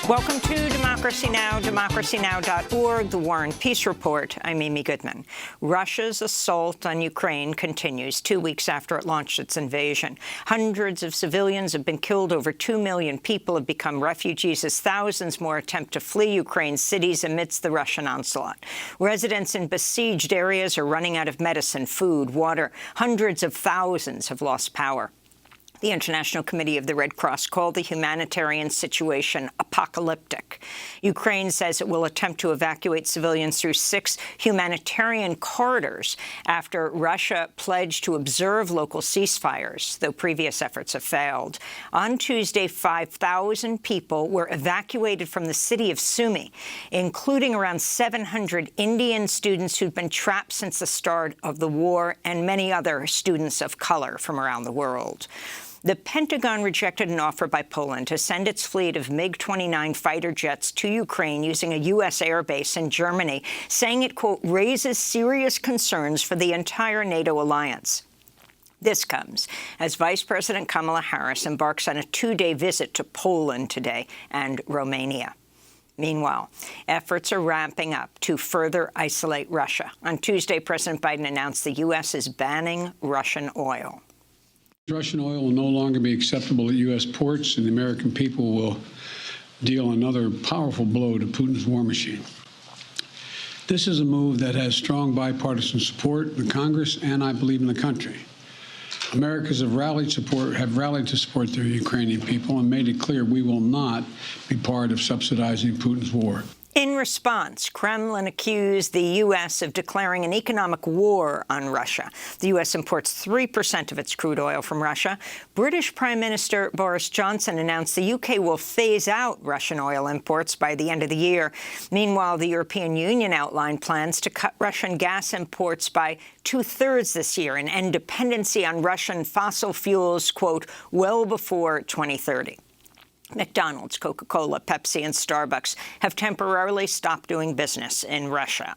Welcome to Democracy Now!, democracynow.org, The War and Peace Report. I'm Amy Goodman. Russia's assault on Ukraine continues 2 weeks after it launched its invasion. Hundreds of civilians have been killed. Over 2 million people have become refugees as thousands more attempt to flee Ukraine's cities amidst the Russian onslaught. Residents in besieged areas are running out of medicine, food, water. Hundreds of thousands have lost power. The International Committee of the Red Cross called the humanitarian situation apocalyptic. Ukraine says it will attempt to evacuate civilians through 6 humanitarian corridors after Russia pledged to observe local ceasefires, though previous efforts have failed. On Tuesday, 5,000 people were evacuated from the city of Sumy, including around 700 Indian students who've been trapped since the start of the war, and many other students of color from around the world. The Pentagon rejected an offer by Poland to send its fleet of MiG-29 fighter jets to Ukraine using a U.S. airbase in Germany, saying it, quote, raises serious concerns for the entire NATO alliance. This comes as Vice President Kamala Harris embarks on a 2-day visit to Poland today and Romania. Meanwhile, efforts are ramping up to further isolate Russia. On Tuesday, President Biden announced the U.S. is banning Russian oil. Russian oil will no longer be acceptable at U.S. ports, and the American people will deal another powerful blow to Putin's war machine. This is a move that has strong bipartisan support in Congress and, I believe, in the country. Americans have rallied to support their Ukrainian people and made it clear we will not be part of subsidizing Putin's war. In response, Kremlin accused the U.S. of declaring an economic war on Russia. The U.S. imports 3% of its crude oil from Russia. British Prime Minister Boris Johnson announced the U.K. will phase out Russian oil imports by the end of the year. Meanwhile, the European Union outlined plans to cut Russian gas imports by 2/3 this year and end dependency on Russian fossil fuels, quote, well before 2030. McDonald's, Coca-Cola, Pepsi, and Starbucks have temporarily stopped doing business in Russia.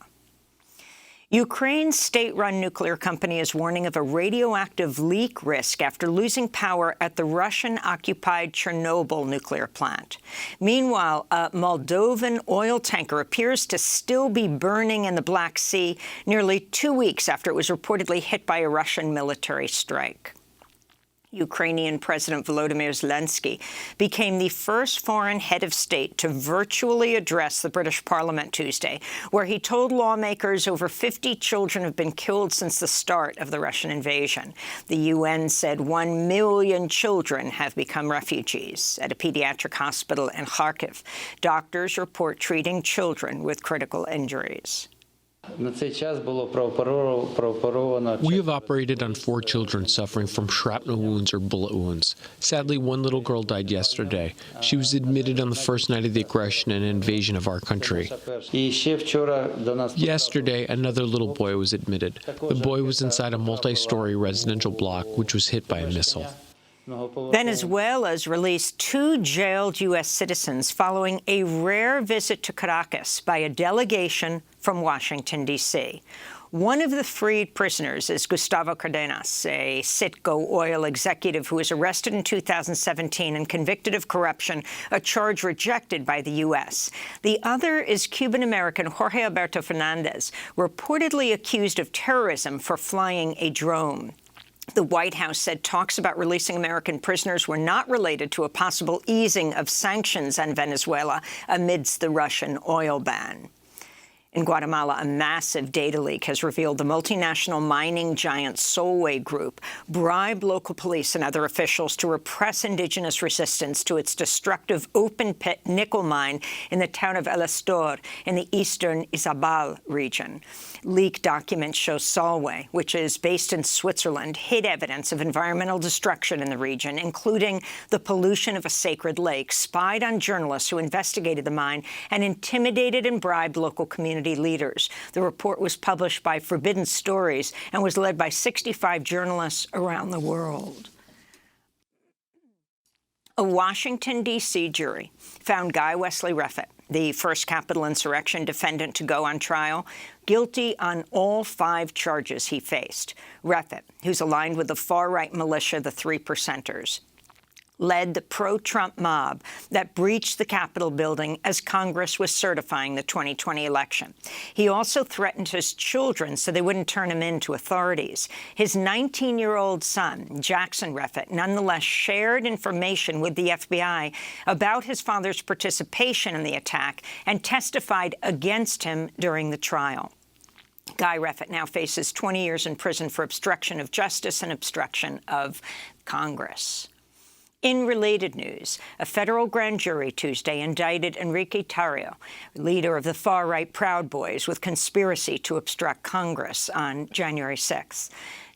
Ukraine's state-run nuclear company is warning of a radioactive leak risk after losing power at the Russian-occupied Chernobyl nuclear plant. Meanwhile, a Moldovan oil tanker appears to still be burning in the Black Sea nearly 2 weeks after it was reportedly hit by a Russian military strike. Ukrainian President Volodymyr Zelensky became the first foreign head of state to virtually address the British Parliament Tuesday, where he told lawmakers over 50 children have been killed since the start of the Russian invasion. The UN said 1 million children have become refugees. At a pediatric hospital in Kharkiv, doctors report treating children with critical injuries. We have operated on 4 children suffering from shrapnel wounds or bullet wounds. Sadly, one little girl died yesterday. She was admitted on the first night of the aggression and invasion of our country. Yesterday, another little boy was admitted. The boy was inside a multi-story residential block which was hit by a missile. Venezuela's released 2 jailed U.S. citizens following a rare visit to Caracas by a delegation from Washington, D.C. One of the freed prisoners is Gustavo Cardenas, a Citgo oil executive who was arrested in 2017 and convicted of corruption, a charge rejected by the U.S. The other is Cuban-American Jorge Alberto Fernandez, reportedly accused of terrorism for flying a drone. The White House said talks about releasing American prisoners were not related to a possible easing of sanctions on Venezuela amidst the Russian oil ban. In Guatemala, a massive data leak has revealed the multinational mining giant Solway Group bribed local police and other officials to repress indigenous resistance to its destructive open-pit nickel mine in the town of El Astor in the eastern Izabal region. Leaked documents show Solway, which is based in Switzerland, hid evidence of environmental destruction in the region, including the pollution of a sacred lake, spied on journalists who investigated the mine, and intimidated and bribed local community leaders. The report was published by Forbidden Stories and was led by 65 journalists around the world. A Washington, D.C. jury found Guy Wesley Reffitt, the first Capitol insurrection defendant to go on trial, guilty on all 5 charges he faced. Reffitt, who's aligned with the far-right militia, the Three Percenters, led the pro-Trump mob that breached the Capitol building as Congress was certifying the 2020 election. He also threatened his children so they wouldn't turn him in to authorities. His 19-year-old son, Jackson Reffitt, nonetheless shared information with the FBI about his father's participation in the attack and testified against him during the trial. Guy Reffitt now faces 20 years in prison for obstruction of justice and obstruction of Congress. In related news, a federal grand jury Tuesday indicted Enrique Tarrio, leader of the far-right Proud Boys, with conspiracy to obstruct Congress on January 6th.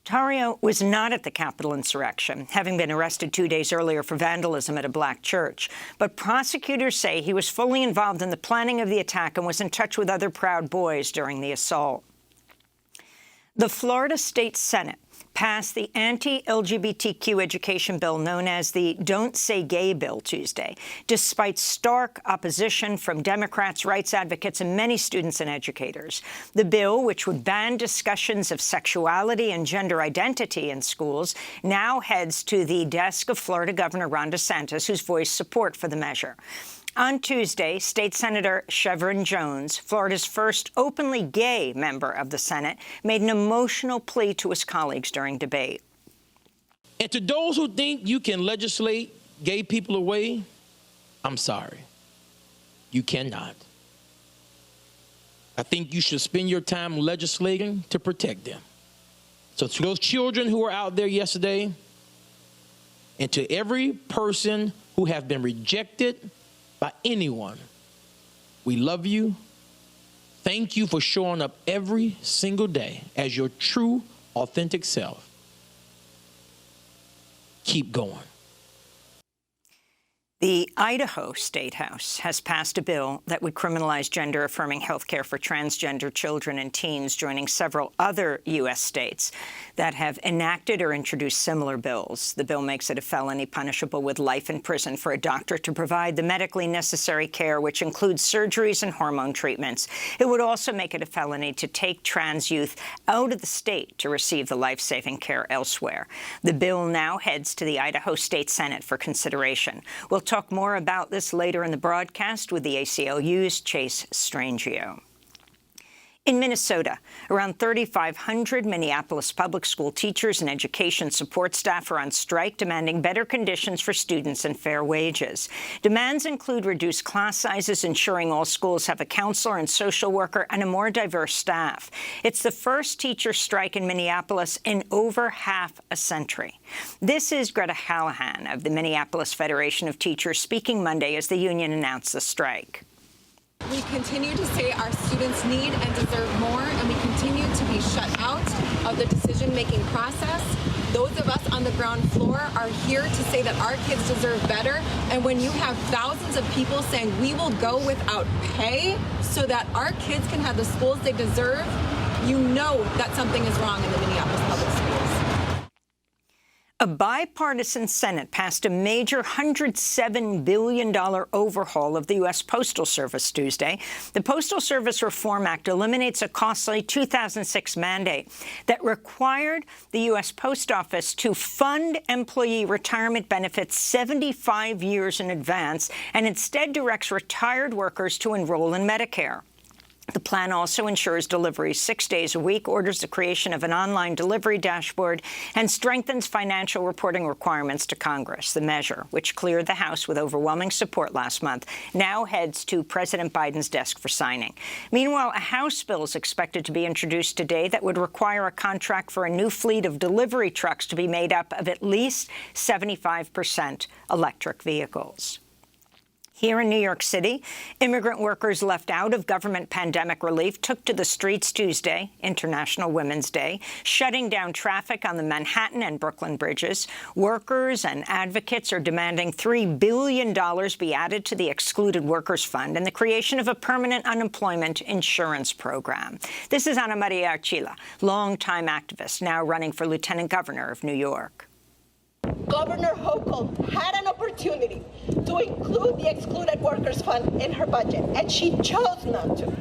Tarrio was not at the Capitol insurrection, having been arrested 2 days earlier for vandalism at a black church. But prosecutors say he was fully involved in the planning of the attack and was in touch with other Proud Boys during the assault. The Florida State Senate passed the anti-LGBTQ education bill known as the Don't Say Gay bill Tuesday, despite stark opposition from Democrats, rights advocates, and many students and educators. The bill, which would ban discussions of sexuality and gender identity in schools, now heads to the desk of Florida Governor Ron DeSantis, who's voiced support for the measure. On Tuesday, State Senator Chevron Jones, Florida's first openly gay member of the Senate, made an emotional plea to his colleagues during debate. And to those who think you can legislate gay people away, I'm sorry. You cannot. I think you should spend your time legislating to protect them. So to those children who were out there yesterday, and to every person who have been rejected by anyone, we love you. Thank you for showing up every single day as your true, authentic self. Keep going. The Idaho State House has passed a bill that would criminalize gender-affirming health care for transgender children and teens, joining several other U.S. states that have enacted or introduced similar bills. The bill makes it a felony punishable with life in prison for a doctor to provide the medically necessary care, which includes surgeries and hormone treatments. It would also make it a felony to take trans youth out of the state to receive the life-saving care elsewhere. The bill now heads to the Idaho State Senate for consideration. We'll talk more about this later in the broadcast with the ACLU's Chase Strangio. In Minnesota, around 3,500 Minneapolis public school teachers and education support staff are on strike, demanding better conditions for students and fair wages. Demands include reduced class sizes, ensuring all schools have a counselor and social worker, and a more diverse staff. It's the first teacher strike in Minneapolis in over half a century. This is Greta Hallahan of the Minneapolis Federation of Teachers speaking Monday as the union announced the strike. We continue to say our students need and deserve more, and we continue to be shut out of the decision-making process. Those of us on the ground floor are here to say that our kids deserve better, and when you have thousands of people saying we will go without pay so that our kids can have the schools they deserve, you know that something is wrong in the Minneapolis public schools. A bipartisan Senate passed a major $107 billion overhaul of the U.S. Postal Service Tuesday. The Postal Service Reform Act eliminates a costly 2006 mandate that required the U.S. Post Office to fund employee retirement benefits 75 years in advance and instead directs retired workers to enroll in Medicare. The plan also ensures deliveries 6 days a week, orders the creation of an online delivery dashboard, and strengthens financial reporting requirements to Congress. The measure, which cleared the House with overwhelming support last month, now heads to President Biden's desk for signing. Meanwhile, a House bill is expected to be introduced today that would require a contract for a new fleet of delivery trucks to be made up of at least 75% electric vehicles. Here in New York City, immigrant workers left out of government pandemic relief took to the streets Tuesday, International Women's Day, shutting down traffic on the Manhattan and Brooklyn bridges. Workers and advocates are demanding $3 billion be added to the Excluded Workers Fund and the creation of a permanent unemployment insurance program. This is Ana Maria Archila, longtime activist, now running for lieutenant governor of New York. Governor Hochul had an opportunity to include the Excluded Workers Fund in her budget, and she chose not to.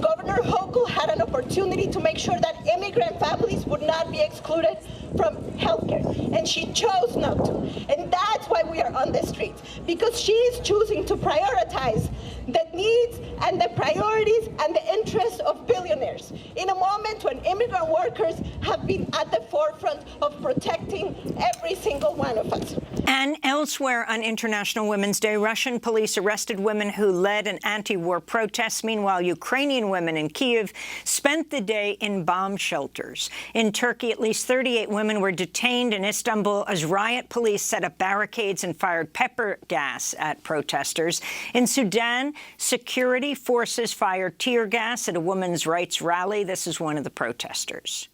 Governor Hochul had an opportunity to make sure that immigrant families would not be excluded from healthcare, and she chose not to. And that's why we are on the streets, because she is choosing to prioritize the needs and the priorities and the interests of billionaires in a moment when immigrant workers have been at the forefront of protecting every single one of us. And elsewhere on International Women's Day, Russian police arrested women who led an anti-war protest. Meanwhile, Ukrainian women in Kyiv spent the day in bomb shelters. In Turkey, at least 38 women were detained in Istanbul as riot police set up barricades and fired pepper gas at protesters. In Sudan, security forces fired tear gas at a women's rights rally. This is one of the protesters.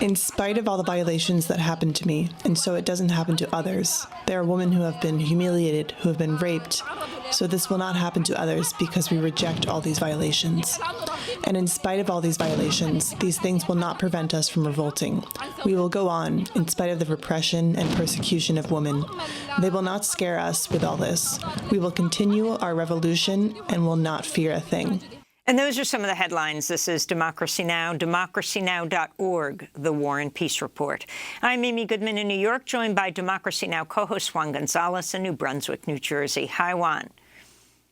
In spite of all the violations that happened to me, and so it doesn't happen to others, there are women who have been humiliated, who have been raped, so this will not happen to others because we reject all these violations. And in spite of all these violations, these things will not prevent us from revolting. We will go on, in spite of the repression and persecution of women. They will not scare us with all this. We will continue our revolution and will not fear a thing. And those are some of the headlines. This is Democracy Now!, democracynow.org, The War and Peace Report. I'm Amy Goodman in New York, joined by Democracy Now! Co-host Juan Gonzalez in New Brunswick, New Jersey. Hi, Juan.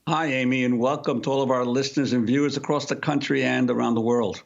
Hi, Amy, and welcome to all of our listeners and viewers across the country and around the world.